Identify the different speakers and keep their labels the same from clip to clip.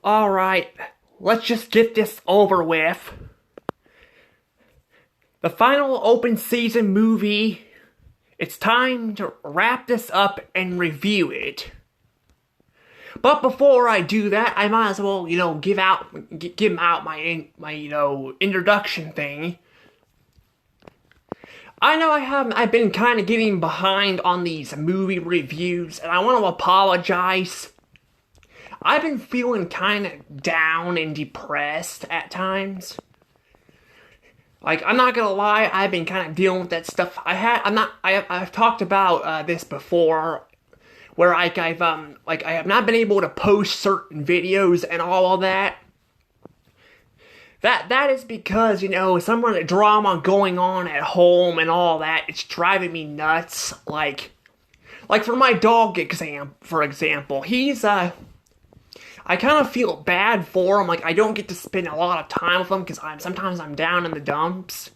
Speaker 1: Alright, let's just get this over with. The final open season movie, it's time to wrap this up and review it. But before I do that, I might as well, give out my introduction thing. I know I've been kind of getting behind on these movie reviews, and I want to apologize. I've been feeling kind of down and depressed at times. I'm not gonna lie, I've been kind of dealing with that stuff. I've talked about this before, where I have not been able to post certain videos and all of that. That is because, some of the drama going on at home and all that, it's driving me nuts. Like for my dog for example, I kind of feel bad for him. I don't get to spend a lot of time with him because sometimes I'm down in the dumps.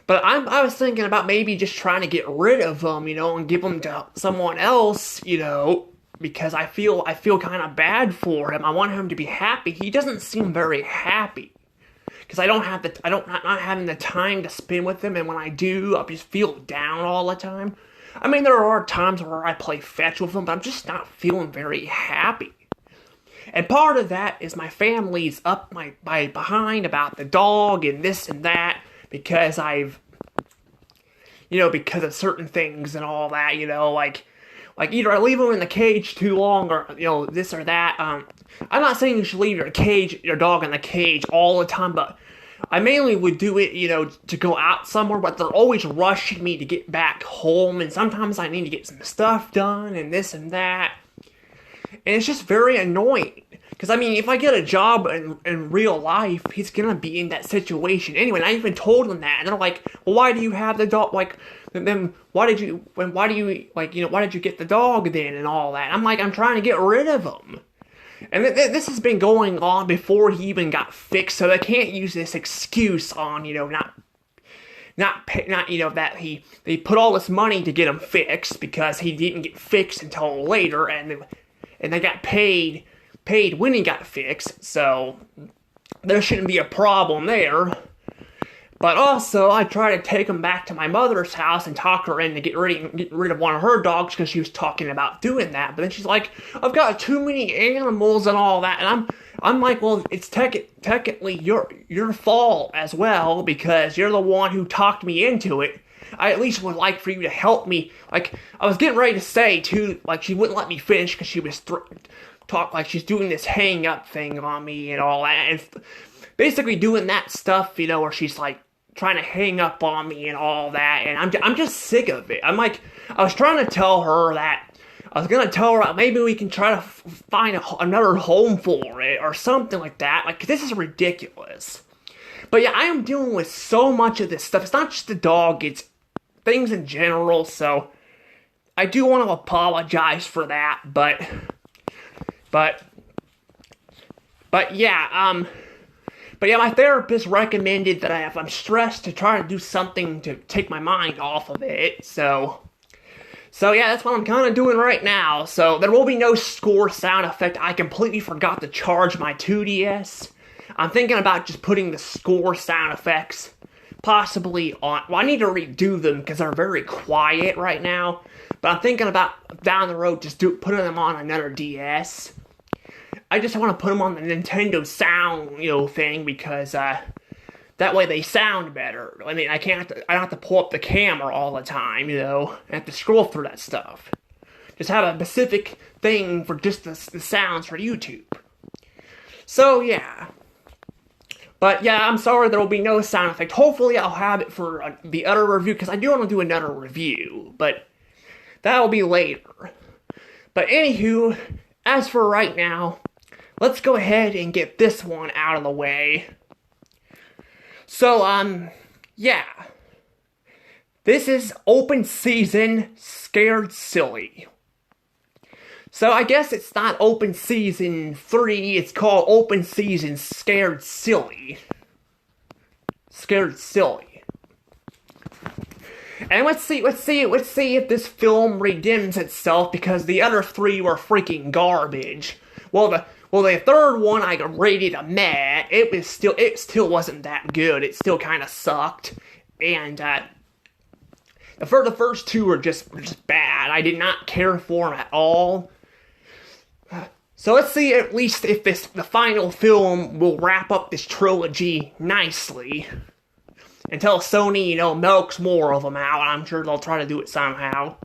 Speaker 1: But I was thinking about maybe just trying to get rid of him, and give him to someone else, because I feel kind of bad for him. I want him to be happy. He doesn't seem very happy because not having the time to spend with him, and when I do, I just feel down all the time. I mean, there are times where I play fetch with him, but I'm just not feeling very happy. And part of that is my family's up my behind about the dog and this and that because because of certain things and all that, like either I leave him in the cage too long or, this or that. I'm not saying you should leave your dog in the cage all the time, but I mainly would do it, to go out somewhere, but they're always rushing me to get back home, and sometimes I need to get some stuff done and this and that. And it's just very annoying. Because, if I get a job in real life, he's gonna be in that situation anyway. And I even told them that. And they're like, well, why do you have the dog? Then why did you get the dog then and all that? I'm trying to get rid of him. And this has been going on before he even got fixed. So they can't use this excuse on, that they put all this money to get him fixed because he didn't get fixed until later. And they got paid when he got fixed, so there shouldn't be a problem there. But also, I tried to take him back to my mother's house and talk her into get rid of one of her dogs because she was talking about doing that. But then she's like, I've got too many animals and all that. And I'm like, well, it's technically your fault as well because you're the one who talked me into it. I at least would like for you to help me. I was getting ready to say, too, she wouldn't let me finish because she was she's doing this hang up thing on me and all that, and basically doing that stuff, where she's trying to hang up on me and all that, and I'm just sick of it. I was trying to tell her that I was gonna tell her maybe we can try to find another home for it or something like that. This is ridiculous. But yeah, I am dealing with so much of this stuff. It's not just the dog; it's things in general. So I do want to apologize for that, but yeah, my therapist recommended that if I'm stressed to try to do something to take my mind off of it, so yeah, that's what I'm kind of doing right now. So there will be no score sound effect. I completely forgot to charge my 2DS. I'm thinking about just putting the score sound effects possibly on, well, I need to redo them because they're very quiet right now, but I'm thinking about down the road just putting them on another DS. I just want to put them on the Nintendo Sound, thing because that way they sound better. I don't have to pull up the camera all the time, I have to scroll through that stuff. Just have a specific thing for just the sounds for YouTube. So yeah. But yeah, I'm sorry there will be no sound effect. Hopefully I'll have it for the other review because I do want to do another review, but that will be later. But anywho, as for right now, let's go ahead and get this one out of the way. So, yeah. This is Open Season Scared Silly. So, I guess it's not Open Season 3, it's called Open Season Scared Silly. Scared Silly. And let's see if this film redeems itself, because the other three were freaking garbage. Well, the third one I rated a meh. It still wasn't that good. It still kind of sucked, and the first two were just bad. I did not care for them at all. So let's see at least if the final film will wrap up this trilogy nicely. Until Sony, milks more of them out. I'm sure they'll try to do it somehow.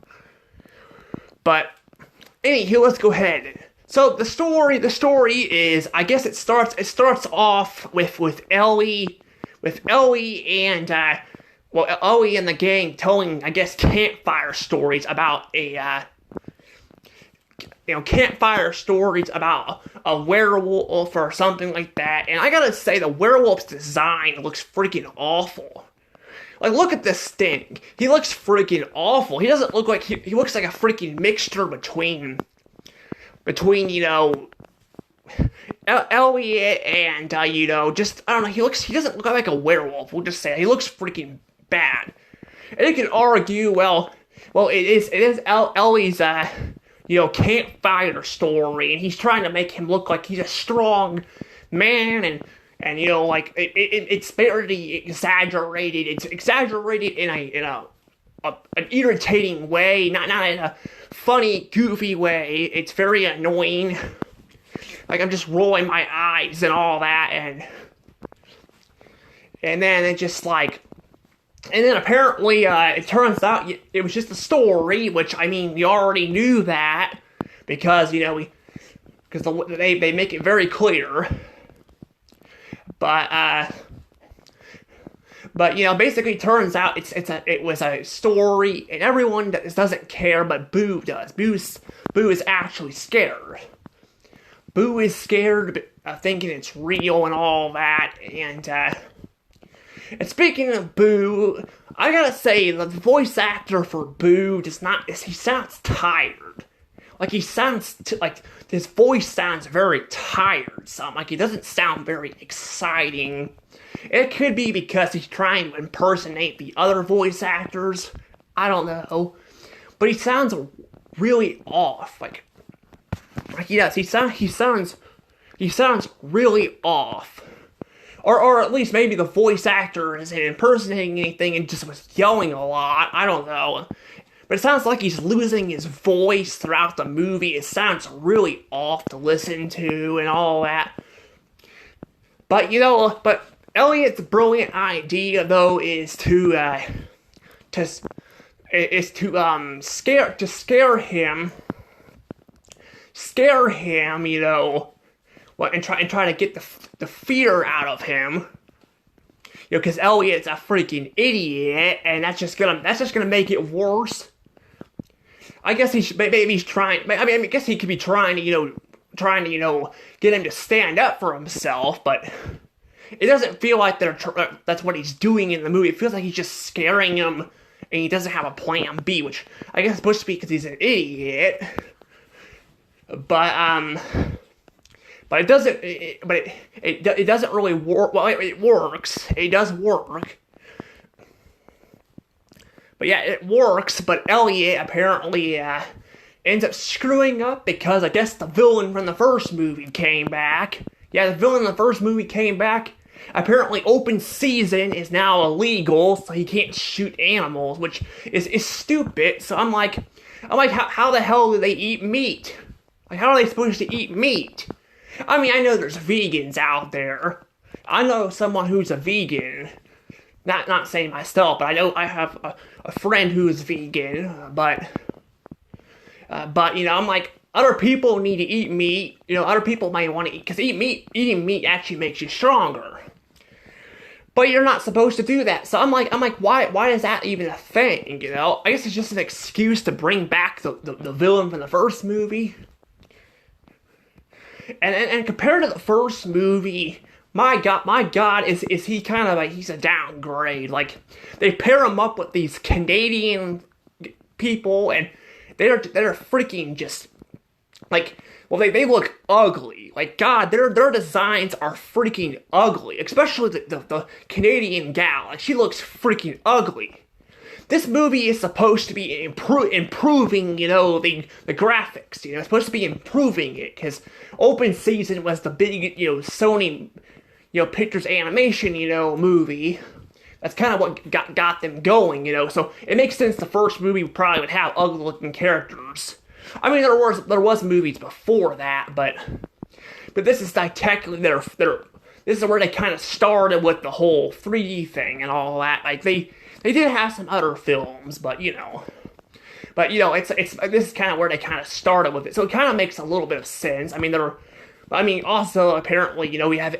Speaker 1: But anywho, let's go ahead. So the story is, I guess it starts off with Ellie and Ellie and the gang telling, I guess, campfire stories about campfire stories about a werewolf or something like that. And I gotta say, the werewolf's design looks freaking awful. Like, look at this thing. He looks freaking awful. He doesn't look like, he looks like a freaking mixture between Elliot and, just, I don't know, he doesn't look like a werewolf, we'll just say. He looks freaking bad. And you can argue, well, it is Ellie's, campfire story, and he's trying to make him look like he's a strong man, and it's very exaggerated. It's exaggerated in an irritating way, not in a funny, goofy way. It's very annoying. Like, I'm just rolling my eyes and all that, and then it just like. And then apparently, it turns out it was just a story, which, I mean, we already knew that, because, they make it very clear. But basically turns out it was a story, and everyone doesn't care, but Boo does. Boo is actually scared. Boo is scared, thinking it's real and all that, and speaking of Boo, I gotta say, the voice actor for Boo he sounds tired. Like, his voice sounds very tiresome. Like, he doesn't sound very exciting. It could be because he's trying to impersonate the other voice actors. I don't know. But he sounds really off. Like he does. He sounds really off. Or at least maybe the voice actor isn't impersonating anything and just was yelling a lot. I don't know. But it sounds like he's losing his voice throughout the movie. It sounds really off to listen to and all that. But, but Elliot's brilliant idea, though, is to scare him, and try to get the fear out of him. Because Elliot's a freaking idiot, and that's just gonna make it worse. I guess maybe he's trying. I guess he could be trying to get him to stand up for himself, but it doesn't feel like that's what he's doing in the movie. It feels like he's just scaring him, and he doesn't have a plan B, which I guess is supposed to be because he's an idiot. But it doesn't. It doesn't really work. Well, it works. It does work. But yeah, it works. But Elliot apparently ends up screwing up because I guess the villain from the first movie came back. Yeah, the villain in the first movie came back. Apparently, open season is now illegal, so he can't shoot animals, which is stupid. So I'm like, how the hell do they eat meat? Like, how are they supposed to eat meat? I mean, I know there's vegans out there. I know someone who's a vegan. Not saying myself, but I know I have a friend who's vegan. But I'm like, other people need to eat meat. Other people might want to eat, because eating meat actually makes you stronger. But you're not supposed to do that. So I'm like, why is that even a thing? I guess it's just an excuse to bring back the villain from the first movie. And compared to the first movie, my God, is he kind of like, he's a downgrade. Like, they pair him up with these Canadian people, and they're freaking just, like, well, they look ugly. Like, God, their designs are freaking ugly. Especially the Canadian gal. Like, she looks freaking ugly. this movie is supposed to be improving, the graphics. It's supposed to be improving it, because Open Season was the big, Sony, Pictures Animation, movie. That's kind of what got them going, So it makes sense the first movie probably would have ugly-looking characters. I mean, there was movies before that, but this is like technically this is where they kind of started with the whole 3D thing and all that. Like they did have some other films, but it's this is kind of where they kind of started with it. So it kind of makes a little bit of sense. Also apparently, we have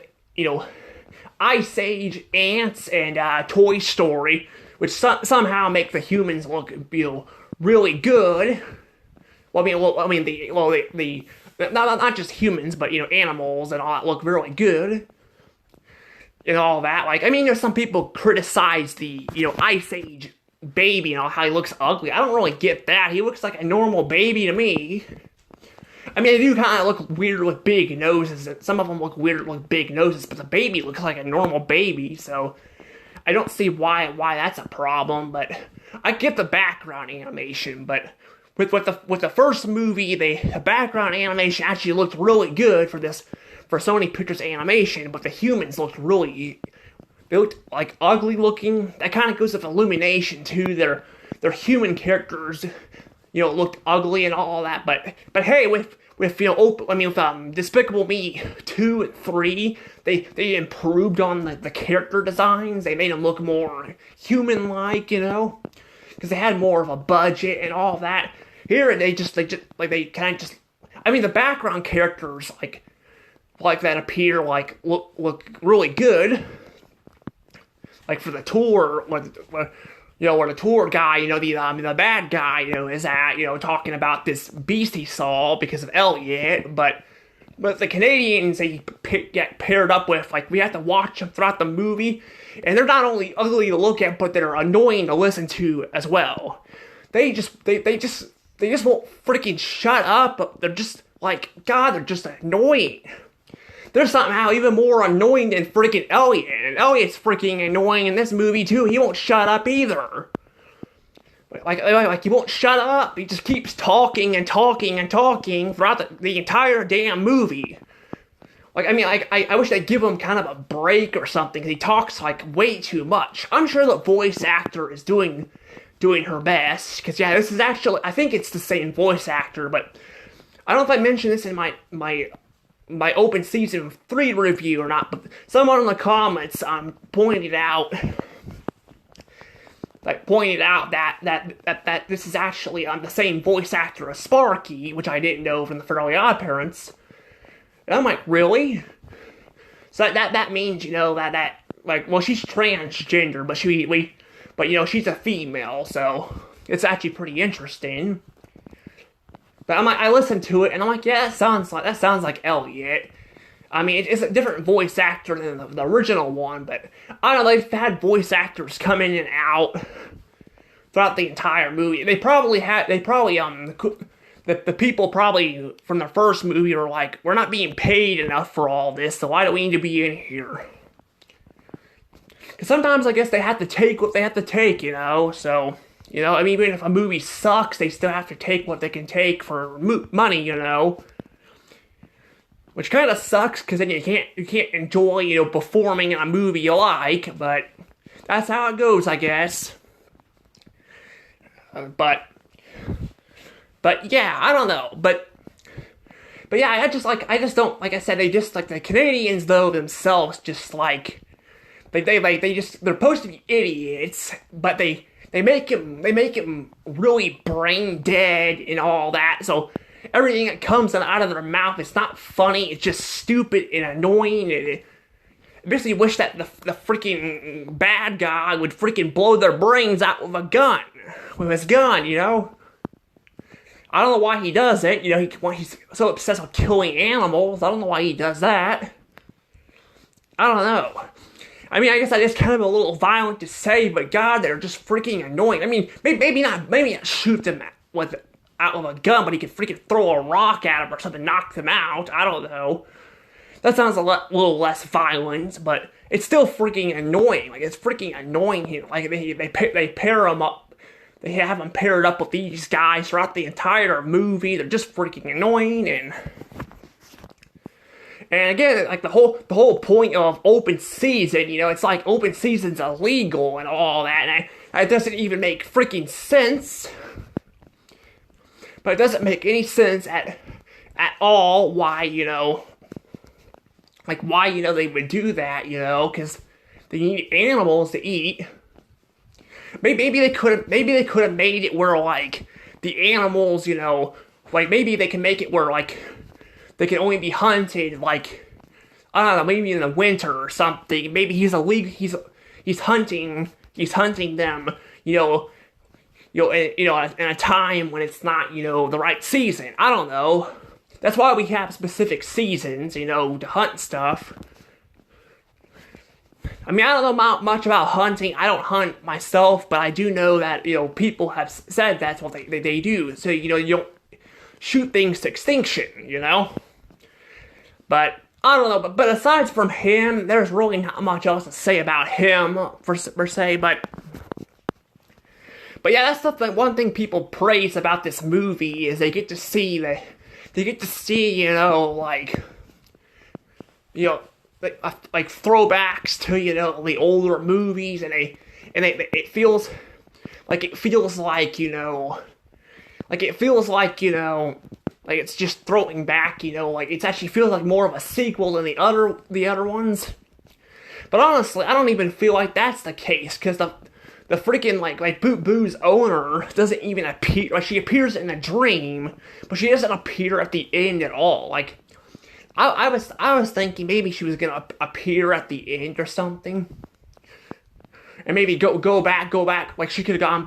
Speaker 1: Ice Age, Ants, and Toy Story, which somehow make the humans look really good. Not just humans, but animals and all that look really good. And all that, there's some people criticize the, Ice Age baby and all how he looks ugly. I don't really get that. He looks like a normal baby to me. They do kind of look weird with big noses. Some of them look weird with big noses, but the baby looks like a normal baby, so I don't see why that's a problem. But I get the background animation, but with the first movie, the background animation actually looked really good for Sony Pictures Animation, but the humans looked like ugly looking. That kind of goes with Illumination too. Their human characters, looked ugly and all that. But hey, with Despicable Me 2 and 3, they improved on the character designs. They made them look more human-like, because they had more of a budget and all that. Here the background characters like that appear look really good. Like for the tour, where the tour guy, the bad guy, is at, talking about this beast he saw because of Elliot, but the Canadians they get paired up with, we have to watch them throughout the movie, and they're not only ugly to look at, but they're annoying to listen to as well. They just won't freaking shut up. They're just they're just annoying. They're somehow even more annoying than freaking Elliot. And Elliot's freaking annoying in this movie too. He won't shut up either. He won't shut up. He just keeps talking and talking and talking throughout the entire damn movie. I wish they'd give him kind of a break or something. He talks way too much. I'm sure the voice actor is doing her best. Because this is actually, I think it's the same voice actor, but I don't know if I mentioned this in my Open Season 3 review or not, but someone in the comments pointed out that this is actually the same voice actor as Sparky, which I didn't know from the Fairly Odd Parents. And I'm like, really? So that means she's transgender, but she's a female, so it's actually pretty interesting. But I listened to it, and I'm like, yeah, that sounds like Elliot. It's a different voice actor than the original one, but I don't know, they've had voice actors come in and out throughout the entire movie. The people probably from the first movie were like, we're not being paid enough for all this, so why do we need to be in here? Because sometimes I guess they have to take what they have to take, so... even if a movie sucks, they still have to take what they can take for money, Which kind of sucks, because then you can't enjoy, performing in a movie you like, but that's how it goes, I guess. But yeah, I don't know, but yeah, I just don't, like I said, they just, the Canadians, though, themselves, just, they're supposed to be idiots, but they make him really brain dead and all that, so everything that comes out of their mouth, it's not funny, it's just stupid and annoying, and I basically wish that the freaking bad guy would freaking blow their brains out with his gun, I don't know why he does it, he's so obsessed with killing animals, I don't know why he does that. I don't know. I guess that is kind of a little violent to say, but God, they're just freaking annoying. Maybe not shoot them out with a gun, but he could freaking throw a rock at them or something, knock them out. I don't know. That sounds a little less violent, but it's still freaking annoying. It's freaking annoying here. They pair them up. they have him paired up with these guys throughout the entire movie. They're just freaking annoying, and again, like the whole point of open season, it's like open season's illegal and all that, and it doesn't even make freaking sense. But it doesn't make any sense at all why, why, they would do that, because they need animals to eat. Maybe they could have made it where, like, the animals, like, maybe they can make it where, like, they can only be hunted, like, I don't know, maybe in the winter or something. Maybe he's hunting them, in a time when it's not, the right season. I don't know. That's why we have specific seasons, to hunt stuff. I mean, I don't know much about hunting. I don't hunt myself, but I do know that, people have said that's what they do. So, you don't shoot things to extinction, But, I don't know, but aside from him, there's really not much else to say about him, per se, but yeah, that's the one thing people praise about this movie, is they get to see, like, throwbacks to, the older movies, and it feels like, like it's just throwing back, like it actually feels like more of a sequel than the other ones. But honestly, I don't even feel like that's the case, because the freaking, like Boo's owner doesn't even appear. Like, she appears in a dream, but she doesn't appear at the end at all. Like, I was thinking maybe she was gonna appear at the end or something, and maybe go back. Like, he could have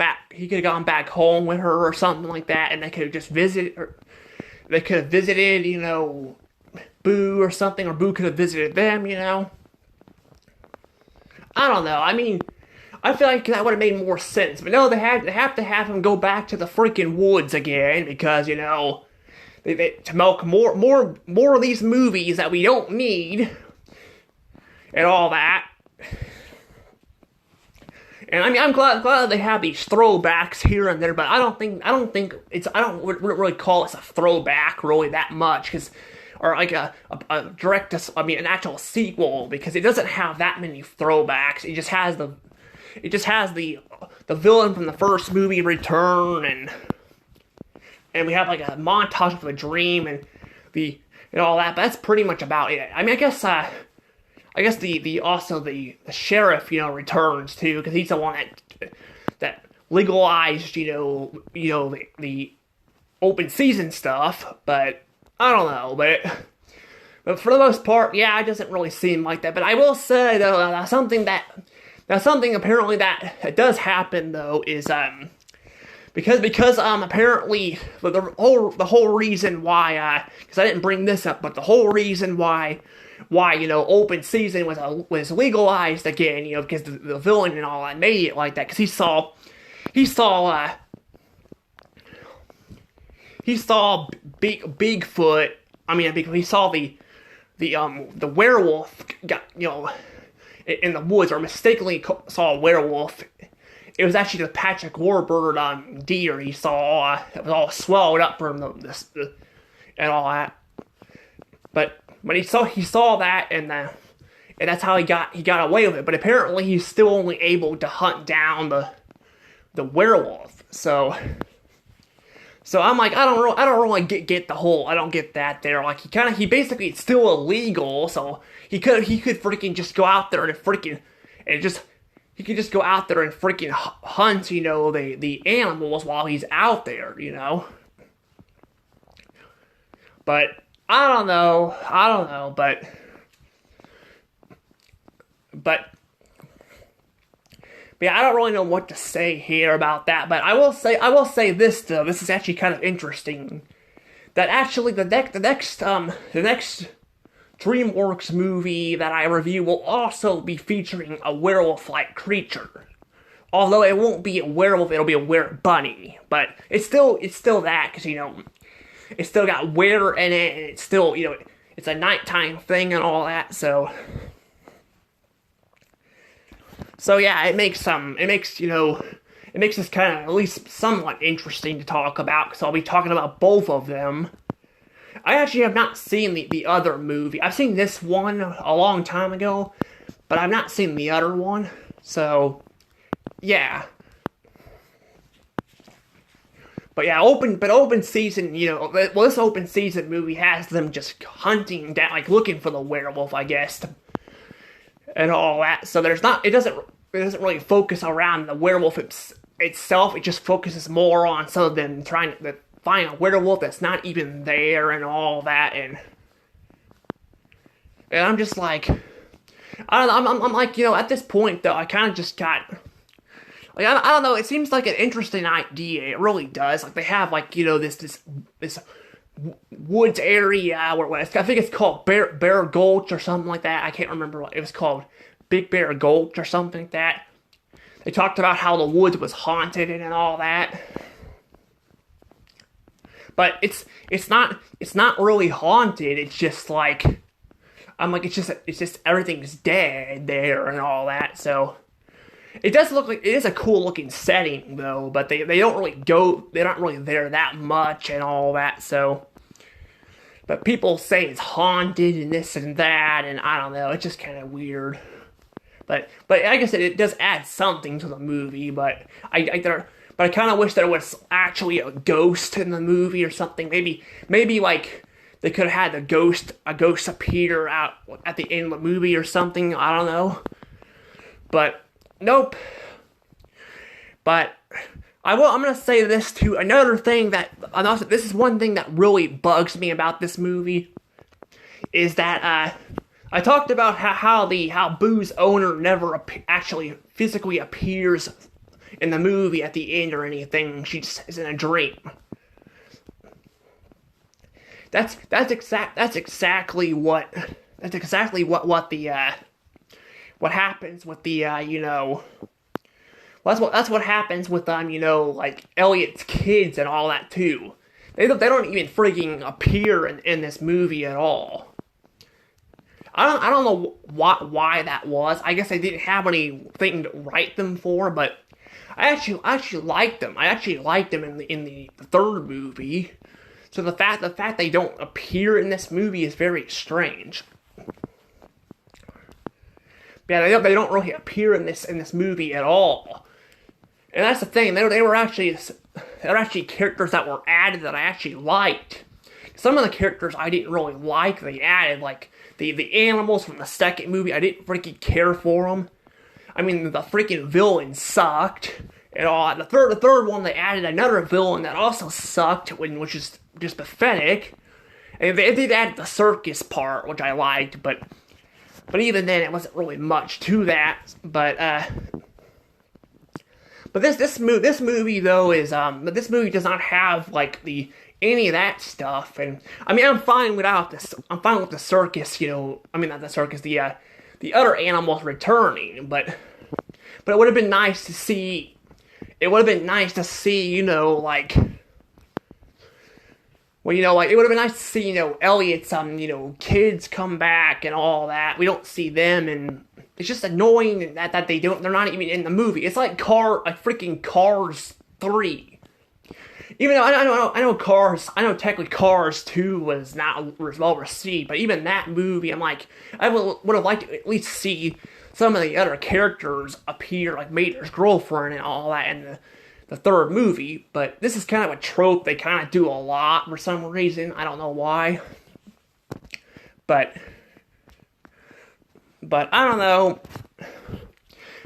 Speaker 1: gone back home with her or something like that, and they could have just visited, or they could have visited, Boo or something, or Boo could have visited them, I don't know. I mean, I feel like that would have made more sense. But no, they have to have him go back to the freaking woods again, because, they to milk more of these movies that we don't need, and all that. And I mean, I'm glad they have these throwbacks here and there, but I don't really call this a throwback really that much, or like an actual sequel, because it doesn't have that many throwbacks. It just has the villain from the first movie return, and we have like a montage of a dream and all that. But that's pretty much about it. I mean, I guess the sheriff, returns too, because he's the one that legalized, the open season stuff. But I don't know, but for the most part, yeah, it doesn't really seem like that. But I will say though, something apparently that does happen though is because apparently the whole reason why, because I didn't bring this up, but the whole reason why open season was legalized again, because the villain and all that made it like that, because he saw Bigfoot. I mean, he saw the werewolf got, in the woods, or mistakenly saw a werewolf. It was actually the Patrick Warburton deer he saw. It was all swallowed up from the and all that. But he saw that, and that's how he got away with it. But apparently he's still only able to hunt down the werewolf. So I'm like, I don't really get the whole, I don't get that there. Like, he basically, it's still illegal, so he could freaking just go out there and he could just go out there and freaking hunt, the animals while he's out there, But I don't know, but yeah, I don't really know what to say here about that, but I will say this though. This is actually kind of interesting. That actually the next DreamWorks movie that I review will also be featuring a werewolf-like creature. Although it won't be a werewolf, it'll be a were-bunny. But it's still that, because it's still got were in it, and it's still, it's a nighttime thing and all that. So yeah, it makes it makes this kind of at least somewhat interesting to talk about, because I'll be talking about both of them. I actually have not seen the other movie. I've seen this one a long time ago, but I've not seen the other one. So, yeah. But yeah, open season, you know, well, this open season movie has them just hunting down, like looking for the werewolf, I guess, and all that. So it doesn't really focus around the werewolf itself. It just focuses more on some of them trying to find a werewolf that's not even there and all that. And I'm just like, I don't know, I'm like, you know, at this point though, I kind of just got, like, I don't know, it seems like an interesting idea. It really does. Like, they have, like, you know, this woods area where I think it's called Bear Gulch or something like that. I can't remember what it was called. Big Bear Gulch or something like that. They talked about how the woods was haunted and all that. But it's not really haunted. It's just like, I'm like, it's just everything's dead there and all that. So it does look like it is a cool looking setting though, but they're not really there that much and all that. So, but people say it's haunted and this and that, and I don't know, it's just kind of weird. But like I said, it does add something to the movie. But I kind of wish there was actually a ghost in the movie or something. Maybe like they could have had a ghost appear out at the end of the movie or something. I don't know. But nope. But I'm gonna say this too. Another thing this is one thing that really bugs me about this movie is that I talked about how Boo's owner never actually physically appears in the movie at the end or anything. She just is in a dream. That's exactly what happens with the you know. Well, that's what happens with you know, like Elliot's kids and all that too. They don't even freaking appear in this movie at all. I don't know why that was. I guess I didn't have anything to write them for, but I actually liked them. I actually liked them in the third movie. So the fact they don't appear in this movie is very strange. Yeah, they don't really appear in this movie at all. And that's the thing. They're actually characters that were added that I actually liked. Some of the characters I didn't really like. They added, like the animals from the second movie. I didn't freaking care for them. I mean, the freaking villain sucked and all. The third one, they added another villain that also sucked, which is just pathetic. And they did add the circus part, which I liked, but even then, it wasn't really much to that. But this movie though is this movie does not have like any of that stuff. And I mean, I'm fine without this. I'm fine with the circus, you know. I mean, not the circus, the other animals returning. But it would have been nice to see. It would have been nice to see, you know, like. Well, you know, like, it would have been nice to see, you know, Elliot's, you know, kids come back and all that. We don't see them, and it's just annoying that they're not even in the movie. It's like freaking Cars 3. Even though I know technically Cars 2 was not well received, but even that movie, I'm like, I would have liked to at least see some of the other characters appear, like Mater's girlfriend and all that, and the third movie. But this is kind of a trope they kind of do a lot for some reason. I don't know why. But I don't know.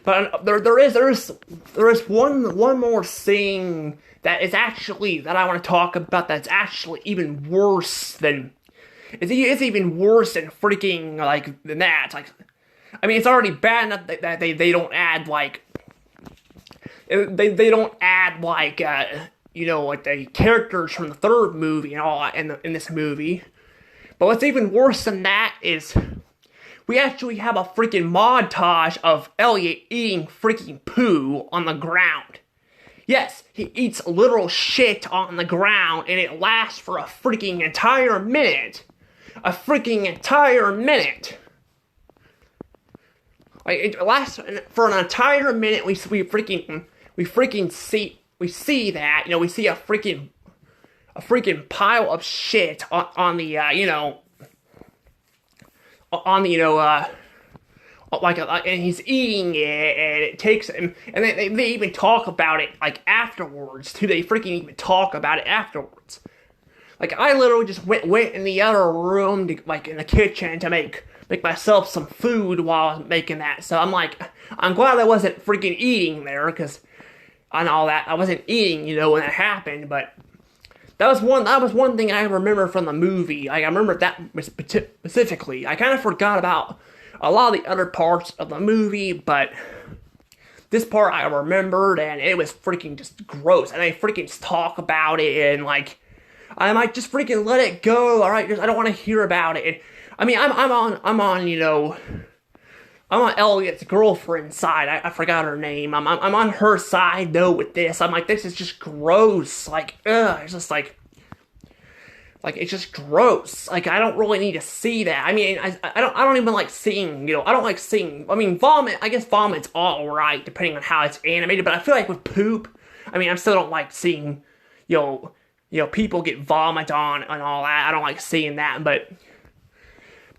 Speaker 1: But there is one more thing that I want to talk about that's actually even worse than it's even worse than freaking like than that. Like, I mean, it's already bad enough that they don't add like. They don't add like you know, like the characters from the third movie and all in this movie. But what's even worse than that is we actually have a freaking montage of Elliot eating freaking poo on the ground. Yes, he eats literal shit on the ground, and it lasts for a freaking entire minute. A freaking entire minute. Like, it lasts for an entire minute. We we see that, we see a freaking pile of shit on the, on the, and he's eating it, and it takes him, and they even talk about it, like, afterwards, too. They freaking even talk about it afterwards. Like, I literally just went in the other room, like, in the kitchen, to make myself some food while I was making that. So I'm like, I'm glad I wasn't freaking eating there, because on all that, I wasn't eating, when it happened, but that was one thing I remember from the movie. Like, I remember that specifically. I kind of forgot about a lot of the other parts of the movie, but this part I remembered, and it was freaking just gross, and they freaking talk about it, and, like, I might just freaking let it go, alright, I don't want to hear about it. And, I mean, I'm on Elliot's girlfriend's side. I forgot her name. I'm on her side, though, with this. I'm like, this is just gross. Like, it's just like, it's just gross. Like, I don't really need to see that. I mean, I don't even like seeing, I don't like seeing, I mean, vomit, I guess vomit's alright, depending on how it's animated, but I feel like with poop, I mean, I still don't like seeing, people get vomit on and all that. I don't like seeing that, but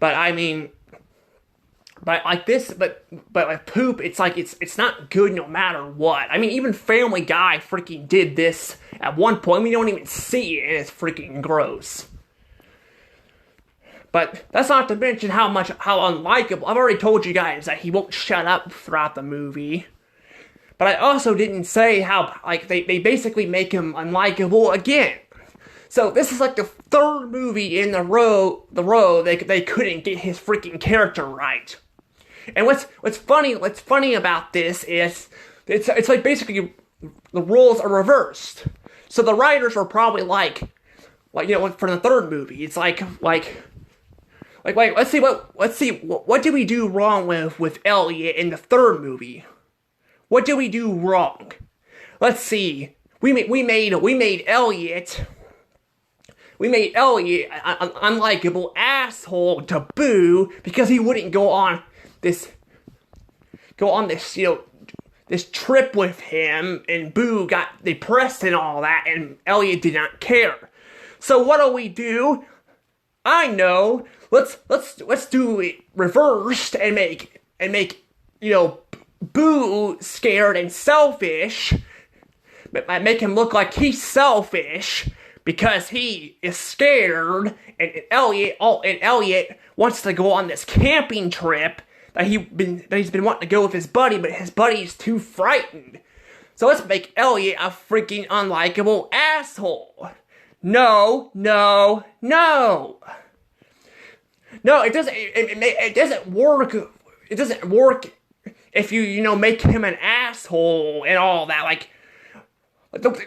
Speaker 1: I mean, but like this, but like poop, it's like, it's not good no matter what. I mean, even Family Guy freaking did this at one point. We don't even see it, and it's freaking gross. But that's not to mention how unlikable. I've already told you guys that he won't shut up throughout the movie. But I also didn't say how, like, they basically make him unlikable again. So this is like the third movie in the row they couldn't get his freaking character right. And what's funny about this is it's like basically the roles are reversed. So the writers are probably like for the third movie, it's like let's see what did we do wrong with Elliot in the third movie? What did we do wrong? Let's see. We made Elliot. We made Elliot an unlikable asshole to Boo because he wouldn't go on this this trip with him, and Boo got depressed and all that, and Elliot did not care. So what do? I know. Let's do it reversed and make Boo scared and selfish, but make him look like he's selfish because he is scared, and Elliot wants to go on this camping trip that he's been wanting to go with his buddy, but his buddy's too frightened. So let's make Elliot a freaking unlikable asshole. No, it doesn't. It doesn't work. It doesn't work if you make him an asshole and all that. Like,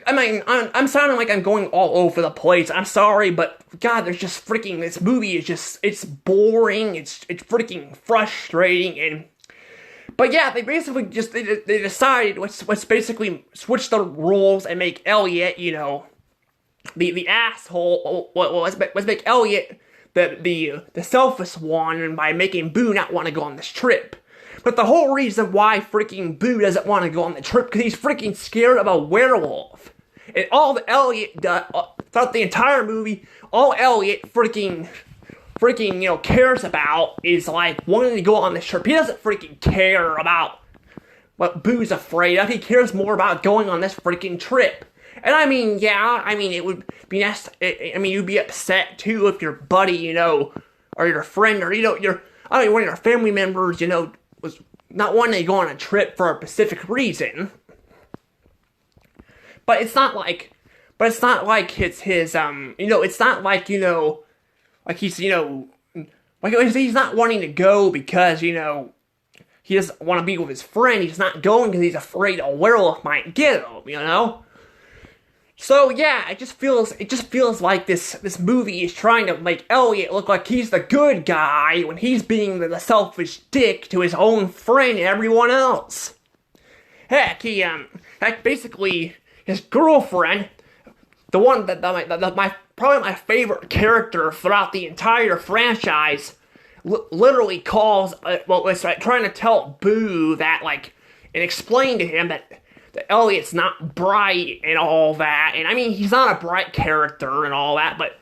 Speaker 1: I mean, I'm sounding like I'm going all over the place. I'm sorry, but God, there's just freaking, this movie is just, it's boring. It's freaking frustrating. But yeah, they basically just they decided let's basically switch the roles and make Elliot, the asshole. Well, let's make Elliot the selfish one, and by making Boo not want to go on this trip. But the whole reason why freaking Boo doesn't want to go on the trip, because he's freaking scared of a werewolf. And all the Elliot does, throughout the entire movie, all Elliot freaking cares about is, like, wanting to go on this trip. He doesn't freaking care about what Boo's afraid of. He cares more about going on this freaking trip. And I mean, yeah, it would be nice, you'd be upset too if your buddy, or your friend, or, one of your family members, was not wanting to go on a trip for a specific reason. But it's not like it's not like, like he's not wanting to go because, he doesn't want to be with his friend. He's not going because he's afraid a werewolf might get him, So yeah, it just feels like this movie is trying to make Elliot look like he's the good guy when he's being the selfish dick to his own friend and everyone else. Heck, basically his girlfriend, the one that probably my favorite character throughout the entire franchise, literally calls, trying to tell Boo that, like, and explain to him that that Elliot's not bright and all that. And I mean, he's not a bright character and all that, but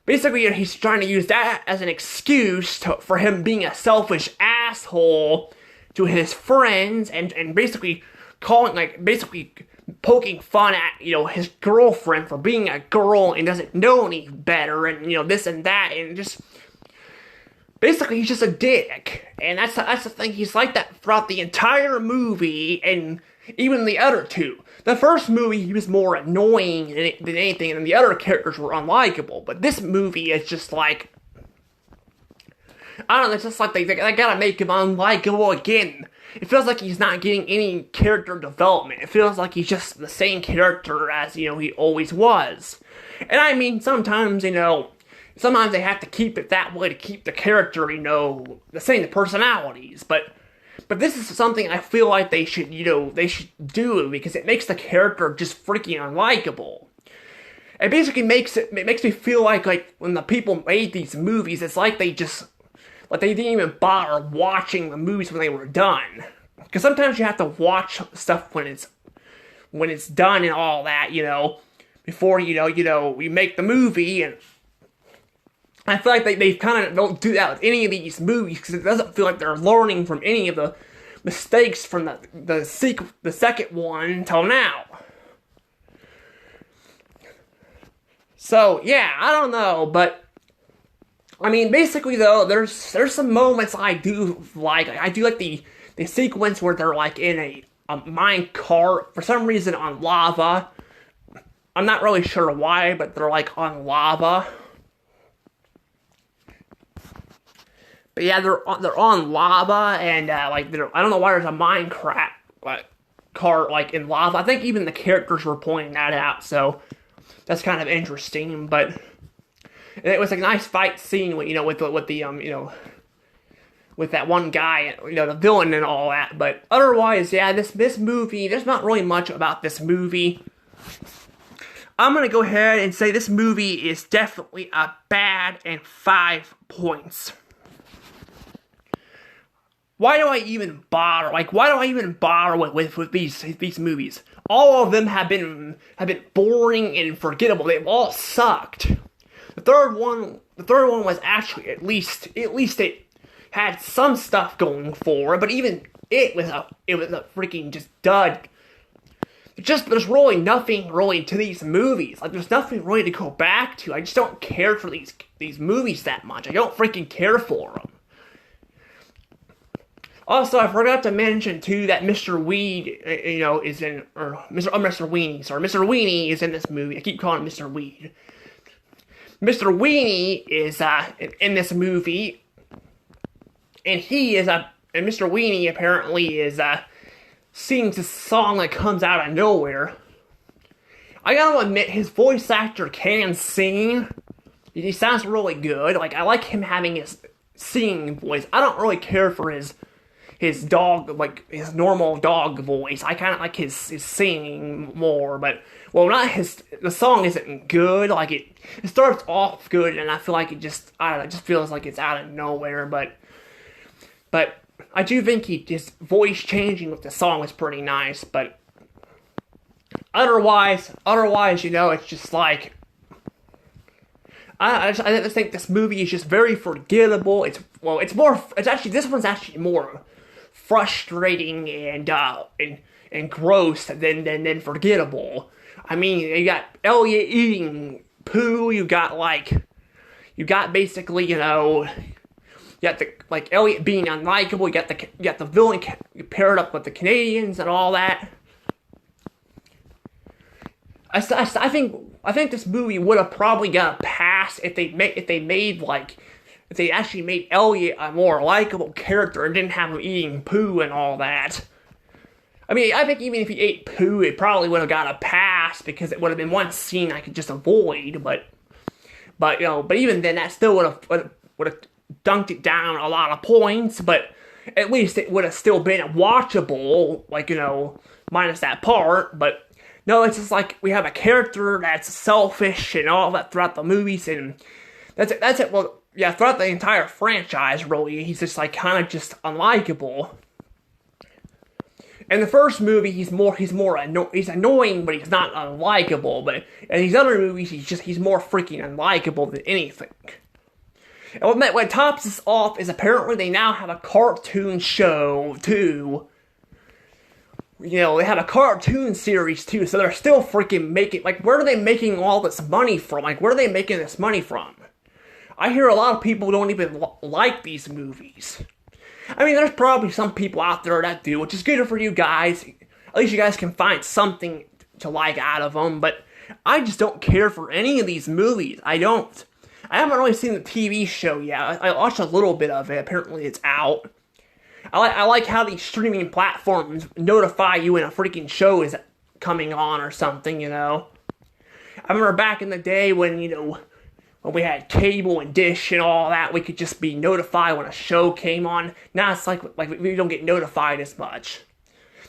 Speaker 1: basically he's trying to use that as an excuse for him being a selfish asshole to his friends and basically basically poking fun at, his girlfriend for being a girl and doesn't know any better and, this and that, and just basically he's just a dick. And that's the thing, he's like that throughout the entire movie and even the other two. The first movie, he was more annoying than anything, and the other characters were unlikable. But this movie is just like, I don't know, it's just like they gotta make him unlikable again. It feels like he's not getting any character development. It feels like he's just the same character as, he always was. And I mean, sometimes they have to keep it that way to keep the character, the same personalities. But this is something I feel like they should do, because it makes the character just freaking unlikable. It basically makes me feel like when the people made these movies, it's like they didn't even bother watching the movies when they were done. Because sometimes you have to watch stuff when it's done and all that, before we make the movie. And I feel like they kind of don't do that with any of these movies, because it doesn't feel like they're learning from any of the mistakes from the second one until now. So yeah, I don't know, but I mean, basically though, there's some moments I do like. I do like the sequence where they're like in a mine cart for some reason on lava. I'm not really sure why, but they're like on lava. But yeah, they're on lava, and I don't know why there's a Minecraft cart in lava. I think even the characters were pointing that out, so that's kind of interesting. But it was a nice fight scene with with that one guy, the villain and all that. But otherwise, yeah, this movie, there's not really much about this movie. I'm gonna go ahead and say this movie is definitely a bad and 5 points. Why do I even bother? Why do I even bother with these movies? All of them have been boring and forgettable. They've all sucked. The third one was actually at least it had some stuff going for it, but even it was a freaking just dud. There's really nothing really to these movies. There's nothing really to go back to. I just don't care for these movies that much. I don't freaking care for them. Also, I forgot to mention too that Mr. Weed, is in, or Mr. Weenie. Sorry, Mr. Weenie is in this movie. I keep calling him Mr. Weed. Mr. Weenie is in this movie, and Mr. Weenie apparently is sings this song that comes out of nowhere. I gotta admit, his voice actor can sing. He sounds really good. I like him having his singing voice. I don't really care for his dog, his normal dog voice. I kind of like his singing more, but, well, the song isn't good. It starts off good, and I feel like it just feels like it's out of nowhere, but I do think his voice changing with the song is pretty nice, but otherwise, it's just like, I just think this movie is just very forgettable. This one's actually more frustrating and gross than forgettable. I mean, you got Elliot eating poo. You got basically, you got Elliot being unlikable. You got the villain paired up with the Canadians and all that. I think this movie would have probably got a pass if they actually made Elliot a more likable character and didn't have him eating poo and all that. I mean, I think even if he ate poo, it probably would have got a pass, because it would have been one scene I could just avoid. But even then, that still would have dunked it down a lot of points. But at least it would have still been watchable, minus that part. But no, it's just we have a character that's selfish and all that throughout the movies, and that's it. Well, yeah, throughout the entire franchise, really, he's just kind of just unlikable. in the first movie, he's annoying, but he's not unlikable. But in these other movies, he's more freaking unlikable than anything. And what tops this off is apparently they now have a cartoon show too. You know, they have a cartoon series too, so they're still freaking making, like, where are they making all this money from? Like, where are they making this money from? I hear a lot of people don't even like these movies. I mean, there's probably some people out there that do, which is good for you guys. At least you guys can find something to like out of them, but I just don't care for any of these movies. I don't. I haven't really seen the TV show yet. I watched a little bit of it. Apparently it's out. I like how these streaming platforms notify you when a freaking show is coming on or something, you know. I remember back in the day when, you know, when we had cable and dish and all that, we could just be notified when a show came on. Now it's like we don't get notified as much.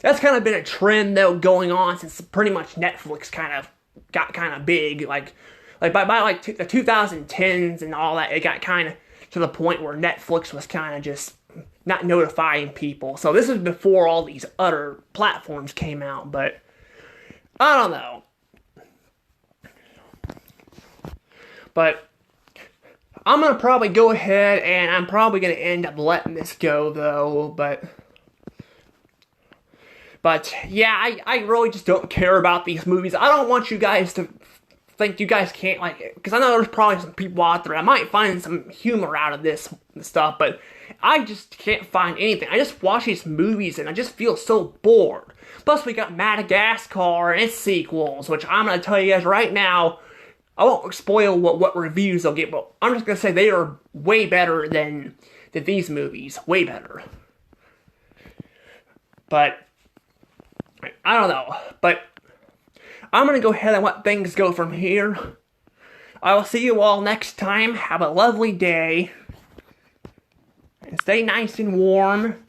Speaker 1: That's kind of been a trend, though, going on since pretty much Netflix kind of got kind of big. Like by like the 2010s and all that, it got kind of to the point where Netflix was kind of just not notifying people. So this is before all these other platforms came out, but I don't know. But I'm going to probably go ahead and I'm probably going to end up letting this go, though. But yeah, I really just don't care about these movies. I don't want you guys to think you guys can't like it, because I know there's probably some people out there that might find some humor out of this stuff, but I just can't find anything. I just watch these movies and I just feel so bored. Plus we got Madagascar and its sequels, which I'm going to tell you guys right now, I won't spoil what reviews they'll get, but I'm just going to say they are way better than these movies. Way better. But I don't know. But I'm going to go ahead and let things go from here. I will see you all next time. Have a lovely day. And stay nice and warm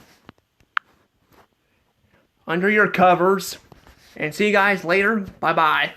Speaker 1: under your covers. And see you guys later. Bye-bye.